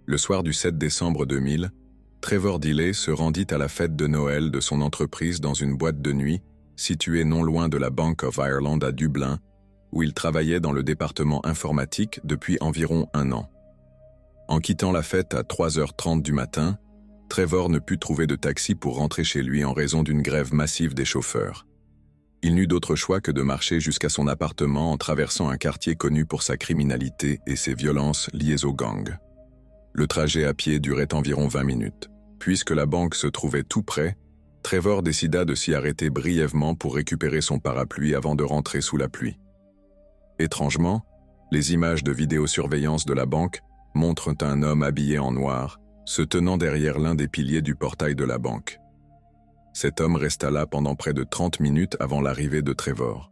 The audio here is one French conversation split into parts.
Le soir du 7 décembre 2000, Trevor Dealey se rendit à la fête de Noël de son entreprise dans une boîte de nuit située non loin de la Bank of Ireland à Dublin, où il travaillait dans le département informatique depuis environ 1 an. En quittant la fête à 3h30 du matin, Trevor ne put trouver de taxi pour rentrer chez lui en raison d'une grève massive des chauffeurs. Il n'eut d'autre choix que de marcher jusqu'à son appartement en traversant un quartier connu pour sa criminalité et ses violences liées au gang. Le trajet à pied durait environ 20 minutes. Puisque la banque se trouvait tout près, Trevor décida de s'y arrêter brièvement pour récupérer son parapluie avant de rentrer sous la pluie. Étrangement, les images de vidéosurveillance de la banque montrent un homme habillé en noir, se tenant derrière l'un des piliers du portail de la banque. Cet homme resta là pendant près de 30 minutes avant l'arrivée de Trevor.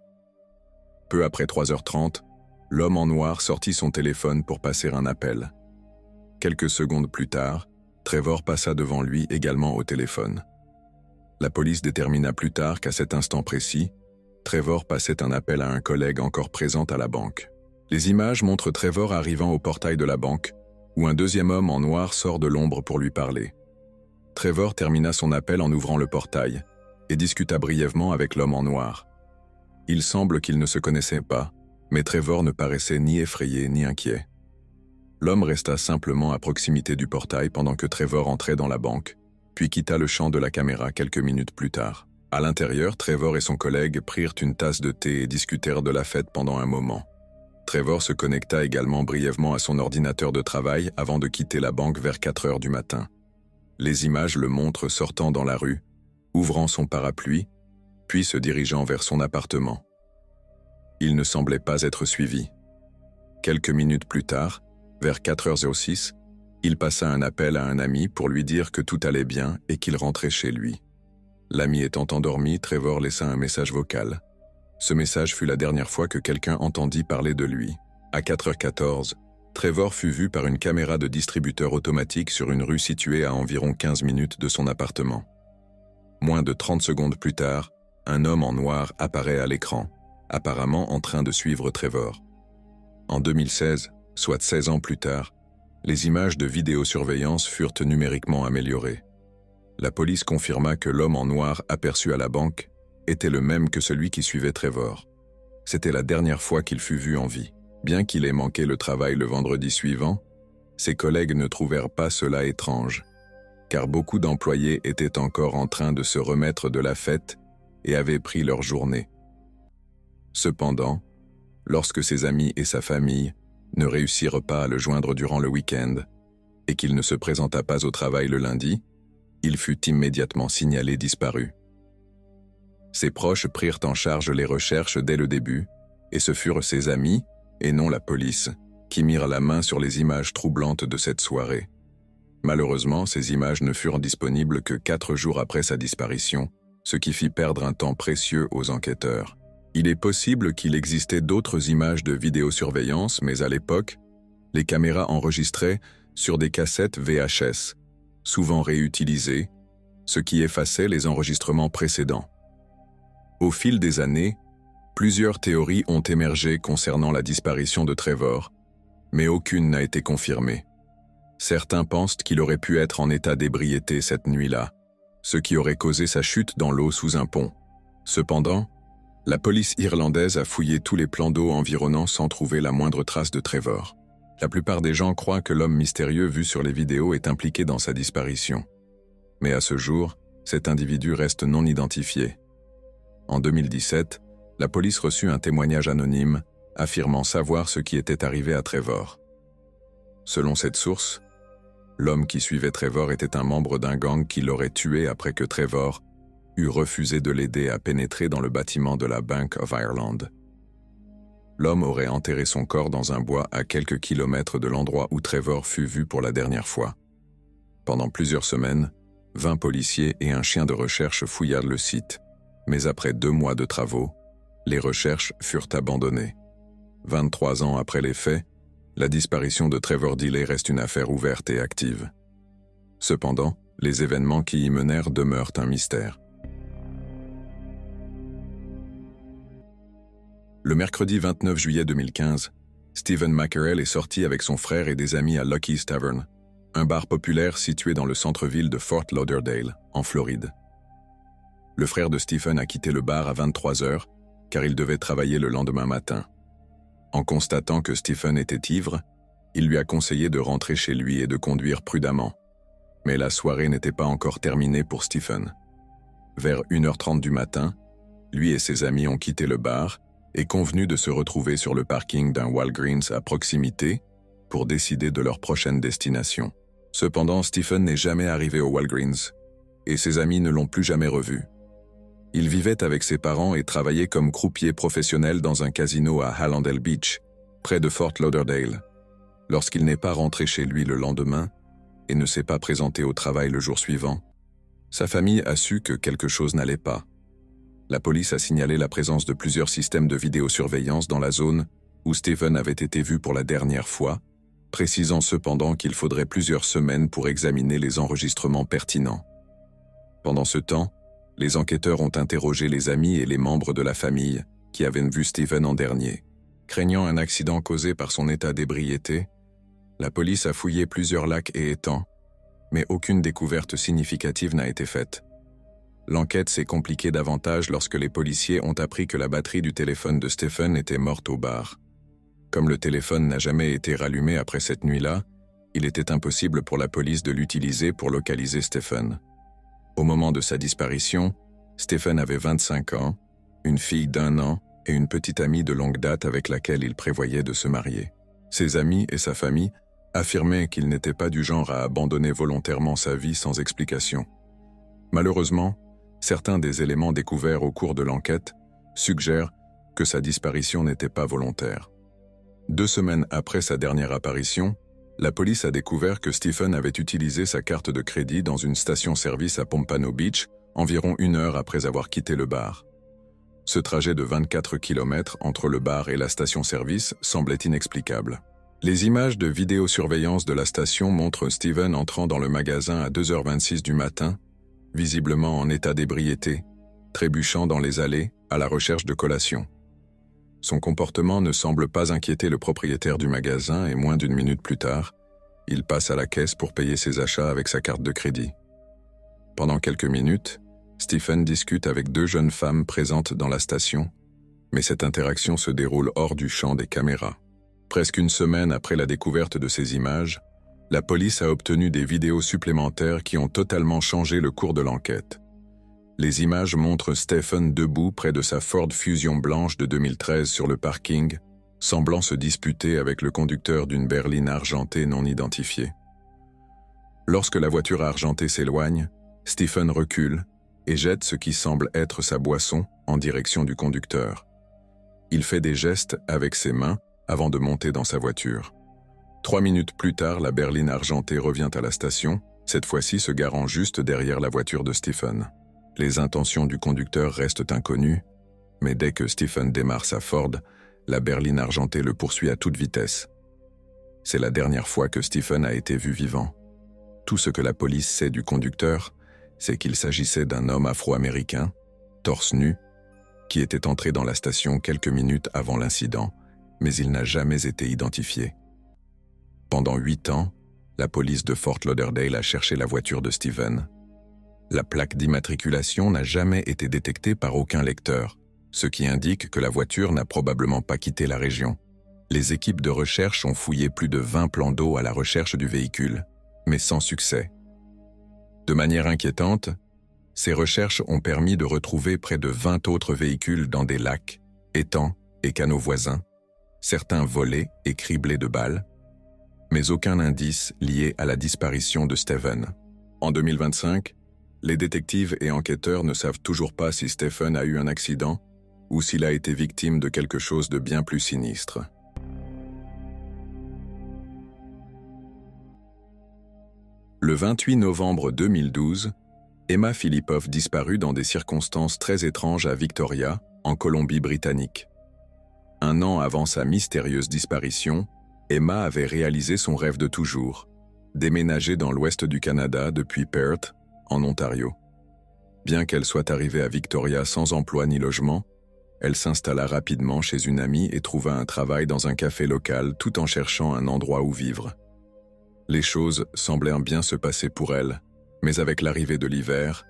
Peu après 3h30, l'homme en noir sortit son téléphone pour passer un appel. Quelques secondes plus tard, Trevor passa devant lui également au téléphone. La police détermina plus tard qu'à cet instant précis, Trevor passait un appel à un collègue encore présent à la banque. Les images montrent Trevor arrivant au portail de la banque, où un deuxième homme en noir sort de l'ombre pour lui parler. Trevor termina son appel en ouvrant le portail et discuta brièvement avec l'homme en noir. Il semble qu'ils ne se connaissaient pas, mais Trevor ne paraissait ni effrayé ni inquiet. L'homme resta simplement à proximité du portail pendant que Trevor entrait dans la banque, puis quitta le champ de la caméra quelques minutes plus tard. À l'intérieur, Trevor et son collègue prirent une tasse de thé et discutèrent de la fête pendant un moment. Trevor se connecta également brièvement à son ordinateur de travail avant de quitter la banque vers 4h du matin. Les images le montrent sortant dans la rue, ouvrant son parapluie, puis se dirigeant vers son appartement. Il ne semblait pas être suivi. Quelques minutes plus tard, vers 4h06, il passa un appel à un ami pour lui dire que tout allait bien et qu'il rentrait chez lui. L'ami étant endormi, Trevor laissa un message vocal. Ce message fut la dernière fois que quelqu'un entendit parler de lui. À 4h14, Trevor fut vu par une caméra de distributeur automatique sur une rue située à environ 15 minutes de son appartement. Moins de 30 secondes plus tard, un homme en noir apparaît à l'écran, apparemment en train de suivre Trevor. En 2016, soit 16 ans plus tard, les images de vidéosurveillance furent numériquement améliorées. La police confirma que l'homme en noir aperçu à la banque était le même que celui qui suivait Trevor. C'était la dernière fois qu'il fut vu en vie. Bien qu'il ait manqué le travail le vendredi suivant, ses collègues ne trouvèrent pas cela étrange, car beaucoup d'employés étaient encore en train de se remettre de la fête et avaient pris leur journée. Cependant, lorsque ses amis et sa famille ne réussirent pas à le joindre durant le week-end et qu'il ne se présenta pas au travail le lundi, il fut immédiatement signalé disparu. Ses proches prirent en charge les recherches dès le début, et ce furent ses amis, et non la police, qui mirent la main sur les images troublantes de cette soirée. Malheureusement, ces images ne furent disponibles que 4 jours après sa disparition, ce qui fit perdre un temps précieux aux enquêteurs. Il est possible qu'il existait d'autres images de vidéosurveillance, mais à l'époque, les caméras enregistraient sur des cassettes VHS, souvent réutilisées, ce qui effaçait les enregistrements précédents. Au fil des années, plusieurs théories ont émergé concernant la disparition de Trevor, mais aucune n'a été confirmée. Certains pensent qu'il aurait pu être en état d'ébriété cette nuit-là, ce qui aurait causé sa chute dans l'eau sous un pont. Cependant, la police irlandaise a fouillé tous les plans d'eau environnants sans trouver la moindre trace de Trevor. La plupart des gens croient que l'homme mystérieux vu sur les vidéos est impliqué dans sa disparition. Mais à ce jour, cet individu reste non identifié. En 2017, la police reçut un témoignage anonyme affirmant savoir ce qui était arrivé à Trevor. Selon cette source, l'homme qui suivait Trevor était un membre d'un gang qui l'aurait tué après que Trevor eut refusé de l'aider à pénétrer dans le bâtiment de la Bank of Ireland. L'homme aurait enterré son corps dans un bois à quelques kilomètres de l'endroit où Trevor fut vu pour la dernière fois. Pendant plusieurs semaines, 20 policiers et un chien de recherche fouillèrent le site, mais après 2 mois de travaux, les recherches furent abandonnées. 23 ans après les faits, la disparition de Trevor Dealey reste une affaire ouverte et active. Cependant, les événements qui y menèrent demeurent un mystère. Le mercredi 29 juillet 2015, Stephen Mackerel est sorti avec son frère et des amis à Lucky's Tavern, un bar populaire situé dans le centre-ville de Fort Lauderdale, en Floride. Le frère de Stephen a quitté le bar à 23 heures, car il devait travailler le lendemain matin. En constatant que Stephen était ivre, il lui a conseillé de rentrer chez lui et de conduire prudemment. Mais la soirée n'était pas encore terminée pour Stephen. Vers 1h30 du matin, lui et ses amis ont quitté le bar et convenu de se retrouver sur le parking d'un Walgreens à proximité pour décider de leur prochaine destination. Cependant, Stephen n'est jamais arrivé au Walgreens et ses amis ne l'ont plus jamais revu. Il vivait avec ses parents et travaillait comme croupier professionnel dans un casino à Hallandale Beach, près de Fort Lauderdale, lorsqu'il n'est pas rentré chez lui le lendemain et ne s'est pas présenté au travail le jour suivant. Sa famille a su que quelque chose n'allait pas. La police a signalé la présence de plusieurs systèmes de vidéosurveillance dans la zone où Stephen avait été vu pour la dernière fois, précisant cependant qu'il faudrait plusieurs semaines pour examiner les enregistrements pertinents. Pendant ce temps, les enquêteurs ont interrogé les amis et les membres de la famille qui avaient vu Stephen en dernier. Craignant un accident causé par son état d'ébriété, la police a fouillé plusieurs lacs et étangs, mais aucune découverte significative n'a été faite. L'enquête s'est compliquée davantage lorsque les policiers ont appris que la batterie du téléphone de Stephen était morte au bar. Comme le téléphone n'a jamais été rallumé après cette nuit-là, il était impossible pour la police de l'utiliser pour localiser Stephen. Au moment de sa disparition, Stephen avait 25 ans, une fille d'1 an et une petite amie de longue date avec laquelle il prévoyait de se marier. Ses amis et sa famille affirmaient qu'il n'était pas du genre à abandonner volontairement sa vie sans explication. Malheureusement, certains des éléments découverts au cours de l'enquête suggèrent que sa disparition n'était pas volontaire. 2 semaines après sa dernière apparition, la police a découvert que Stephen avait utilisé sa carte de crédit dans une station-service à Pompano Beach environ 1 heure après avoir quitté le bar. Ce trajet de 24 km entre le bar et la station-service semblait inexplicable. Les images de vidéosurveillance de la station montrent Stephen entrant dans le magasin à 2h26 du matin, visiblement en état d'ébriété, trébuchant dans les allées à la recherche de collation. Son comportement ne semble pas inquiéter le propriétaire du magasin et moins d'1 minute plus tard, il passe à la caisse pour payer ses achats avec sa carte de crédit. Pendant quelques minutes, Stephen discute avec 2 jeunes femmes présentes dans la station, mais cette interaction se déroule hors du champ des caméras. Presque 1 semaine après la découverte de ces images, la police a obtenu des vidéos supplémentaires qui ont totalement changé le cours de l'enquête. Les images montrent Stephen debout près de sa Ford Fusion blanche de 2013 sur le parking, semblant se disputer avec le conducteur d'une berline argentée non identifiée. Lorsque la voiture argentée s'éloigne, Stephen recule et jette ce qui semble être sa boisson en direction du conducteur. Il fait des gestes avec ses mains avant de monter dans sa voiture. 3 minutes plus tard, la berline argentée revient à la station, cette fois-ci se garant juste derrière la voiture de Stephen. Les intentions du conducteur restent inconnues, mais dès que Stephen démarre sa Ford, la berline argentée le poursuit à toute vitesse. C'est la dernière fois que Stephen a été vu vivant. Tout ce que la police sait du conducteur, c'est qu'il s'agissait d'un homme afro-américain, torse nu, qui était entré dans la station quelques minutes avant l'incident, mais il n'a jamais été identifié. Pendant 8 ans, la police de Fort Lauderdale a cherché la voiture de Stephen. La plaque d'immatriculation n'a jamais été détectée par aucun lecteur, ce qui indique que la voiture n'a probablement pas quitté la région. Les équipes de recherche ont fouillé plus de 20 plans d'eau à la recherche du véhicule, mais sans succès. De manière inquiétante, ces recherches ont permis de retrouver près de 20 autres véhicules dans des lacs, étangs et canaux voisins, certains volés et criblés de balles, mais aucun indice lié à la disparition de Stephen. En 2025, les détectives et enquêteurs ne savent toujours pas si Stephen a eu un accident ou s'il a été victime de quelque chose de bien plus sinistre. Le 28 novembre 2012, Emma Filipov disparut dans des circonstances très étranges à Victoria, en Colombie-Britannique. 1 an avant sa mystérieuse disparition, Emma avait réalisé son rêve de toujours, déménager dans l'ouest du Canada depuis Perth, en Ontario. Bien qu'elle soit arrivée à Victoria sans emploi ni logement, elle s'installa rapidement chez une amie et trouva un travail dans un café local tout en cherchant un endroit où vivre. Les choses semblaient bien se passer pour elle, mais avec l'arrivée de l'hiver,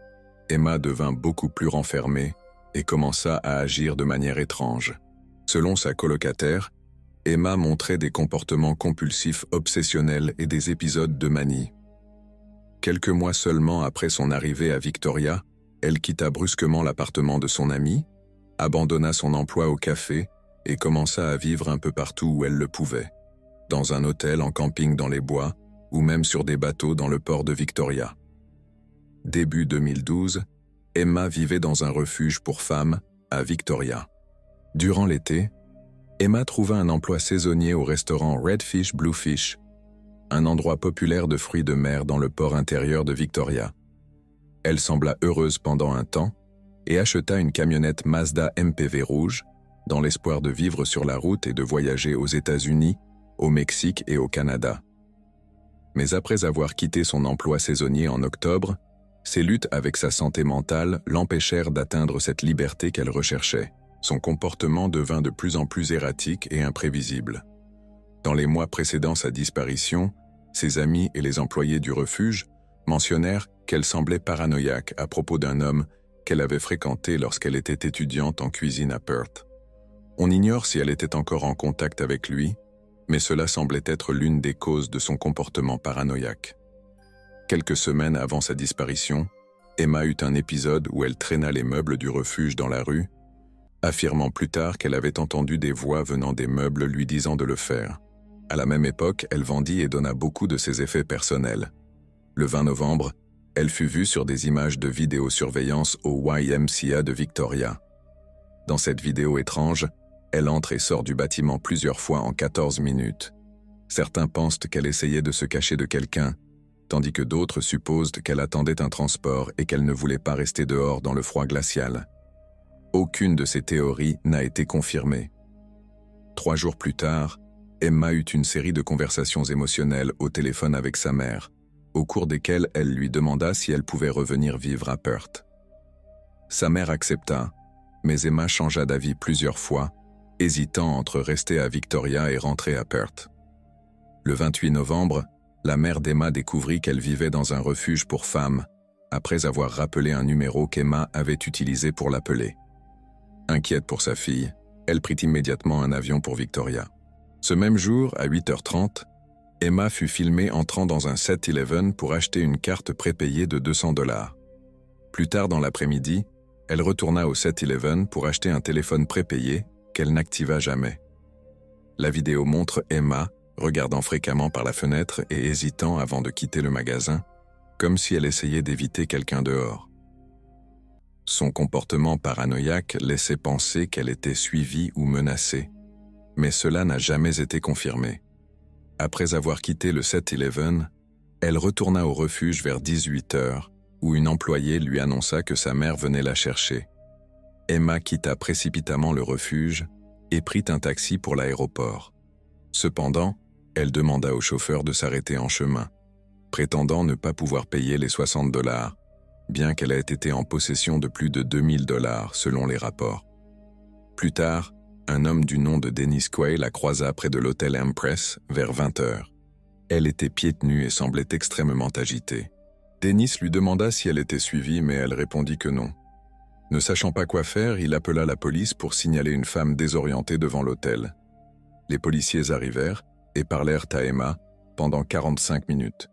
Emma devint beaucoup plus renfermée et commença à agir de manière étrange. Selon sa colocataire, Emma montrait des comportements compulsifs obsessionnels et des épisodes de manie. Quelques mois seulement après son arrivée à Victoria, elle quitta brusquement l'appartement de son amie, abandonna son emploi au café et commença à vivre un peu partout où elle le pouvait, dans un hôtel, en camping dans les bois, ou même sur des bateaux dans le port de Victoria. Début 2012, Emma vivait dans un refuge pour femmes à Victoria. Durant l'été, Emma trouva un emploi saisonnier au restaurant Redfish Bluefish, un endroit populaire de fruits de mer dans le port intérieur de Victoria. Elle sembla heureuse pendant un temps et acheta une camionnette Mazda MPV rouge dans l'espoir de vivre sur la route et de voyager aux États-Unis, au Mexique et au Canada. Mais après avoir quitté son emploi saisonnier en octobre, ses luttes avec sa santé mentale l'empêchèrent d'atteindre cette liberté qu'elle recherchait. Son comportement devint de plus en plus erratique et imprévisible. Dans les mois précédant sa disparition, ses amis et les employés du refuge mentionnèrent qu'elle semblait paranoïaque à propos d'un homme qu'elle avait fréquenté lorsqu'elle était étudiante en cuisine à Perth. On ignore si elle était encore en contact avec lui, mais cela semblait être l'une des causes de son comportement paranoïaque. Quelques semaines avant sa disparition, Emma eut un épisode où elle traîna les meubles du refuge dans la rue, affirmant plus tard qu'elle avait entendu des voix venant des meubles lui disant de le faire. À la même époque, elle vendit et donna beaucoup de ses effets personnels. Le 20 novembre, elle fut vue sur des images de vidéosurveillance au YMCA de Victoria. Dans cette vidéo étrange, elle entre et sort du bâtiment plusieurs fois en 14 minutes. Certains pensent qu'elle essayait de se cacher de quelqu'un, tandis que d'autres supposent qu'elle attendait un transport et qu'elle ne voulait pas rester dehors dans le froid glacial. Aucune de ces théories n'a été confirmée. 3 jours plus tard, Emma eut une série de conversations émotionnelles au téléphone avec sa mère, au cours desquelles elle lui demanda si elle pouvait revenir vivre à Perth. Sa mère accepta, mais Emma changea d'avis plusieurs fois, hésitant entre rester à Victoria et rentrer à Perth. Le 28 novembre, la mère d'Emma découvrit qu'elle vivait dans un refuge pour femmes, après avoir rappelé un numéro qu'Emma avait utilisé pour l'appeler. Inquiète pour sa fille, elle prit immédiatement un avion pour Victoria. Ce même jour, à 8h30, Emma fut filmée entrant dans un 7-Eleven pour acheter une carte prépayée de $200. Plus tard dans l'après-midi, elle retourna au 7-Eleven pour acheter un téléphone prépayé qu'elle n'activa jamais. La vidéo montre Emma regardant fréquemment par la fenêtre et hésitant avant de quitter le magasin, comme si elle essayait d'éviter quelqu'un dehors. Son comportement paranoïaque laissait penser qu'elle était suivie ou menacée, mais cela n'a jamais été confirmé. Après avoir quitté le 7-Eleven, elle retourna au refuge vers 18h, où une employée lui annonça que sa mère venait la chercher. Emma quitta précipitamment le refuge et prit un taxi pour l'aéroport. Cependant, elle demanda au chauffeur de s'arrêter en chemin, prétendant ne pas pouvoir payer les $60, bien qu'elle ait été en possession de plus de $2000 selon les rapports. Plus tard, un homme du nom de Dennis Quay la croisa près de l'hôtel Empress vers 20h. Elle était pieds nus et semblait extrêmement agitée. Dennis lui demanda si elle était suivie, mais elle répondit que non. Ne sachant pas quoi faire, il appela la police pour signaler une femme désorientée devant l'hôtel. Les policiers arrivèrent et parlèrent à Emma pendant 45 minutes.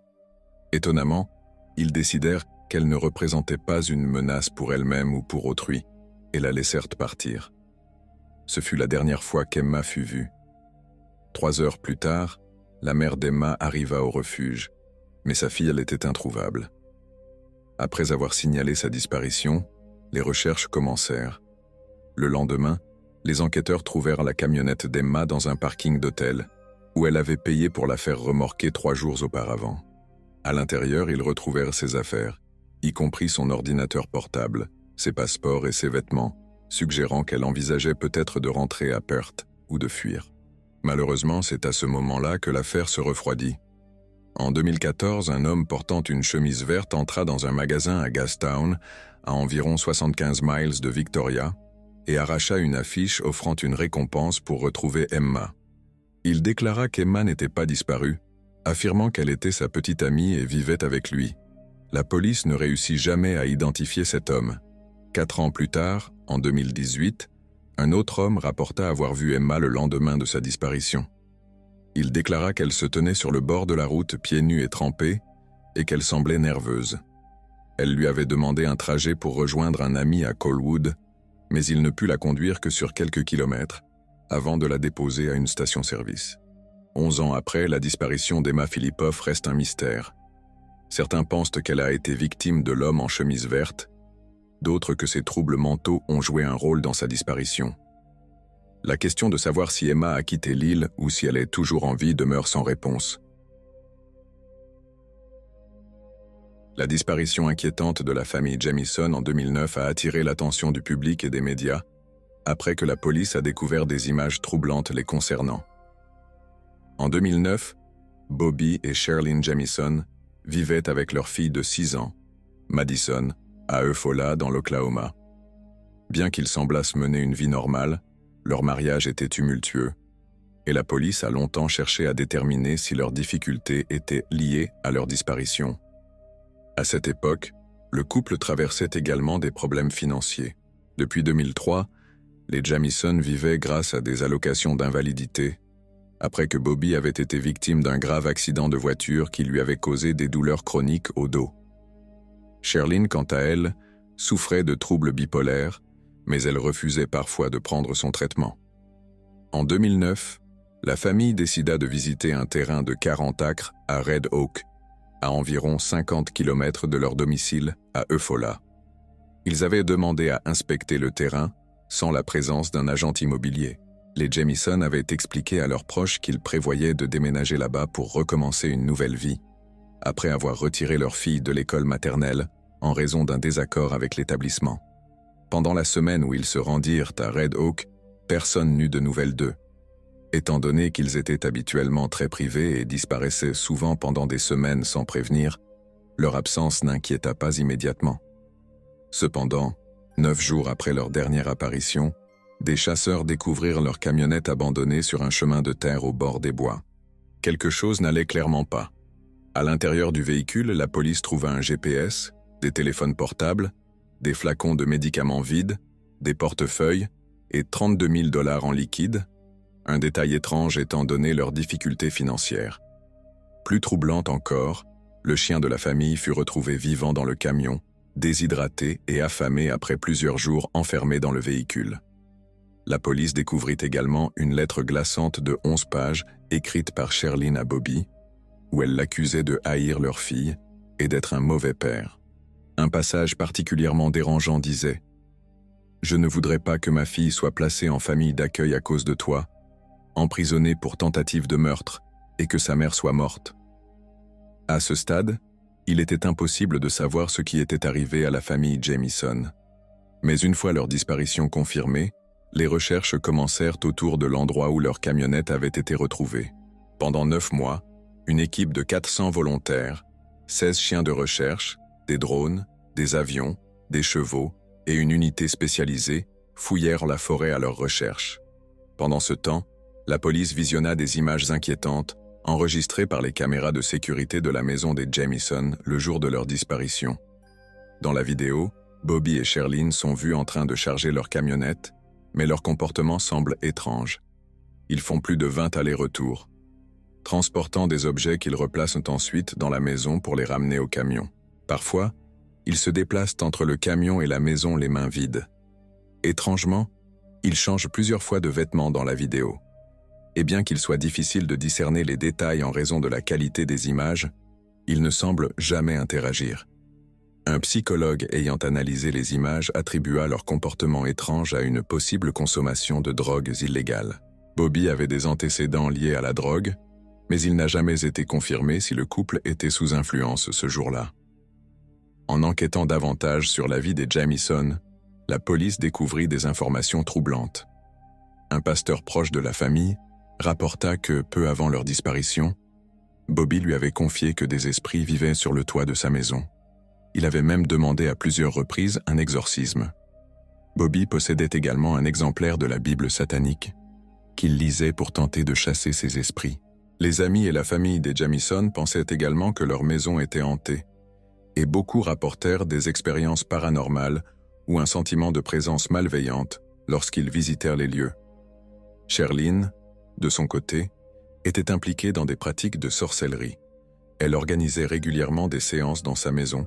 Étonnamment, ils décidèrent qu'elle ne représentait pas une menace pour elle-même ou pour autrui, et la laissèrent partir. Ce fut la dernière fois qu'Emma fut vue. 3 heures plus tard, la mère d'Emma arriva au refuge, mais sa fille, elle était introuvable. Après avoir signalé sa disparition, les recherches commencèrent. Le lendemain, les enquêteurs trouvèrent la camionnette d'Emma dans un parking d'hôtel, où elle avait payé pour la faire remorquer 3 jours auparavant. À l'intérieur, ils retrouvèrent ses affaires, y compris son ordinateur portable, ses passeports et ses vêtements, suggérant qu'elle envisageait peut-être de rentrer à Perth ou de fuir. Malheureusement, c'est à ce moment-là que l'affaire se refroidit. En 2014, un homme portant une chemise verte entra dans un magasin à Gastown, à environ 75 miles de Victoria, et arracha une affiche offrant une récompense pour retrouver Emma. Il déclara qu'Emma n'était pas disparue, affirmant qu'elle était sa petite amie et vivait avec lui. La police ne réussit jamais à identifier cet homme. 4 ans plus tard, en 2018, un autre homme rapporta avoir vu Emma le lendemain de sa disparition. Il déclara qu'elle se tenait sur le bord de la route pieds nus et trempés et qu'elle semblait nerveuse. Elle lui avait demandé un trajet pour rejoindre un ami à Colwood, mais il ne put la conduire que sur quelques kilomètres avant de la déposer à une station-service. 11 ans après, la disparition d'Emma Filipov reste un mystère. Certains pensent qu'elle a été victime de l'homme en chemise verte, d'autres que ses troubles mentaux ont joué un rôle dans sa disparition. La question de savoir si Emma a quitté l'île ou si elle est toujours en vie demeure sans réponse. La disparition inquiétante de la famille Jamieson en 2009 a attiré l'attention du public et des médias, après que la police a découvert des images troublantes les concernant. En 2009, Bobby et Sherilyn Jamieson vivaient avec leur fille de 6 ans, Madison, à Eufaula, dans l'Oklahoma. Bien qu'ils semblassent mener une vie normale, leur mariage était tumultueux, et la police a longtemps cherché à déterminer si leurs difficultés étaient liées à leur disparition. À cette époque, le couple traversait également des problèmes financiers. Depuis 2003, les Jamieson vivaient grâce à des allocations d'invalidité, après que Bobby avait été victime d'un grave accident de voiture qui lui avait causé des douleurs chroniques au dos. Sherilyn, quant à elle, souffrait de troubles bipolaires, mais elle refusait parfois de prendre son traitement. En 2009, la famille décida de visiter un terrain de 40 acres à Red Oak, à environ 50 km de leur domicile à Eufaula. Ils avaient demandé à inspecter le terrain sans la présence d'un agent immobilier. Les Jamieson avaient expliqué à leurs proches qu'ils prévoyaient de déménager là-bas pour recommencer une nouvelle vie, après avoir retiré leur fille de l'école maternelle en raison d'un désaccord avec l'établissement. Pendant la semaine où ils se rendirent à Red Oak, personne n'eut de nouvelles d'eux. Étant donné qu'ils étaient habituellement très privés et disparaissaient souvent pendant des semaines sans prévenir, leur absence n'inquiéta pas immédiatement. Cependant, 9 jours après leur dernière apparition, des chasseurs découvrirent leur camionnette abandonnée sur un chemin de terre au bord des bois. Quelque chose n'allait clairement pas. À l'intérieur du véhicule, la police trouva un GPS, des téléphones portables, des flacons de médicaments vides, des portefeuilles et 32 000 $ en liquide, un détail étrange étant donné leurs difficultés financières. Plus troublante encore, le chien de la famille fut retrouvé vivant dans le camion, déshydraté et affamé après plusieurs jours enfermé dans le véhicule. La police découvrit également une lettre glaçante de 11 pages écrite par Sherilyn à Bobby, où elle l'accusait de haïr leur fille et d'être un mauvais père. Un passage particulièrement dérangeant disait « Je ne voudrais pas que ma fille soit placée en famille d'accueil à cause de toi, emprisonnée pour tentative de meurtre, et que sa mère soit morte. » À ce stade, il était impossible de savoir ce qui était arrivé à la famille Jamieson. Mais une fois leur disparition confirmée, les recherches commencèrent autour de l'endroit où leur camionnette avait été retrouvée. Pendant 9 mois, une équipe de 400 volontaires, 16 chiens de recherche, des drones, des avions, des chevaux et une unité spécialisée fouillèrent la forêt à leur recherche. Pendant ce temps, la police visionna des images inquiétantes enregistrées par les caméras de sécurité de la maison des Jamieson le jour de leur disparition. Dans la vidéo, Bobby et Sherilyn sont vus en train de charger leur camionnette, mais leur comportement semble étrange. Ils font plus de 20 allers-retours, transportant des objets qu'ils replacent ensuite dans la maison pour les ramener au camion. Parfois, ils se déplacent entre le camion et la maison les mains vides. Étrangement, ils changent plusieurs fois de vêtements dans la vidéo. Et bien qu'il soit difficile de discerner les détails en raison de la qualité des images, ils ne semblent jamais interagir. Un psychologue ayant analysé les images attribua leur comportement étrange à une possible consommation de drogues illégales. Bobby avait des antécédents liés à la drogue, mais il n'a jamais été confirmé si le couple était sous influence ce jour-là. En enquêtant davantage sur la vie des Jamieson, la police découvrit des informations troublantes. Un pasteur proche de la famille rapporta que, peu avant leur disparition, Bobby lui avait confié que des esprits vivaient sur le toit de sa maison. Il avait même demandé à plusieurs reprises un exorcisme. Bobby possédait également un exemplaire de la Bible satanique, qu'il lisait pour tenter de chasser ces esprits. Les amis et la famille des Jamison pensaient également que leur maison était hantée, et beaucoup rapportèrent des expériences paranormales ou un sentiment de présence malveillante lorsqu'ils visitèrent les lieux. Sherlyn, de son côté, était impliquée dans des pratiques de sorcellerie. Elle organisait régulièrement des séances dans sa maison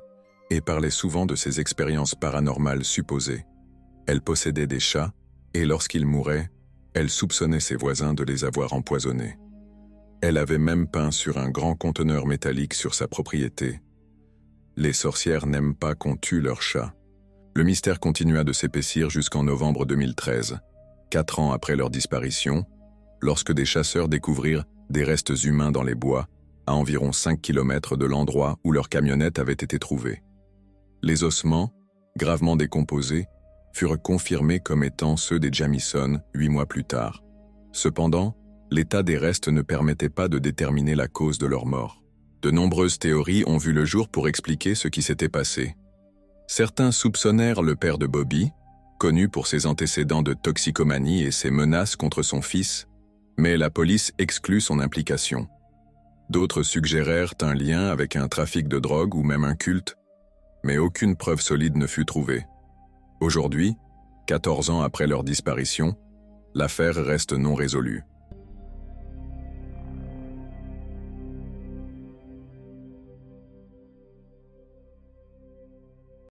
et parlait souvent de ses expériences paranormales supposées. Elle possédait des chats et lorsqu'ils mouraient, elle soupçonnait ses voisins de les avoir empoisonnés. Elle avait même peint sur un grand conteneur métallique sur sa propriété. Les sorcières n'aiment pas qu'on tue leurs chats. Le mystère continua de s'épaissir jusqu'en novembre 2013, 4 ans après leur disparition, lorsque des chasseurs découvrirent des restes humains dans les bois, à environ 5 km de l'endroit où leur camionnette avait été trouvée. Les ossements, gravement décomposés, furent confirmés comme étant ceux des Jamison 8 mois plus tard. Cependant, l'état des restes ne permettait pas de déterminer la cause de leur mort. De nombreuses théories ont vu le jour pour expliquer ce qui s'était passé. Certains soupçonnèrent le père de Bobby, connu pour ses antécédents de toxicomanie et ses menaces contre son fils, mais la police exclut son implication. D'autres suggérèrent un lien avec un trafic de drogue ou même un culte, mais aucune preuve solide ne fut trouvée. Aujourd'hui, 14 ans après leur disparition, l'affaire reste non résolue.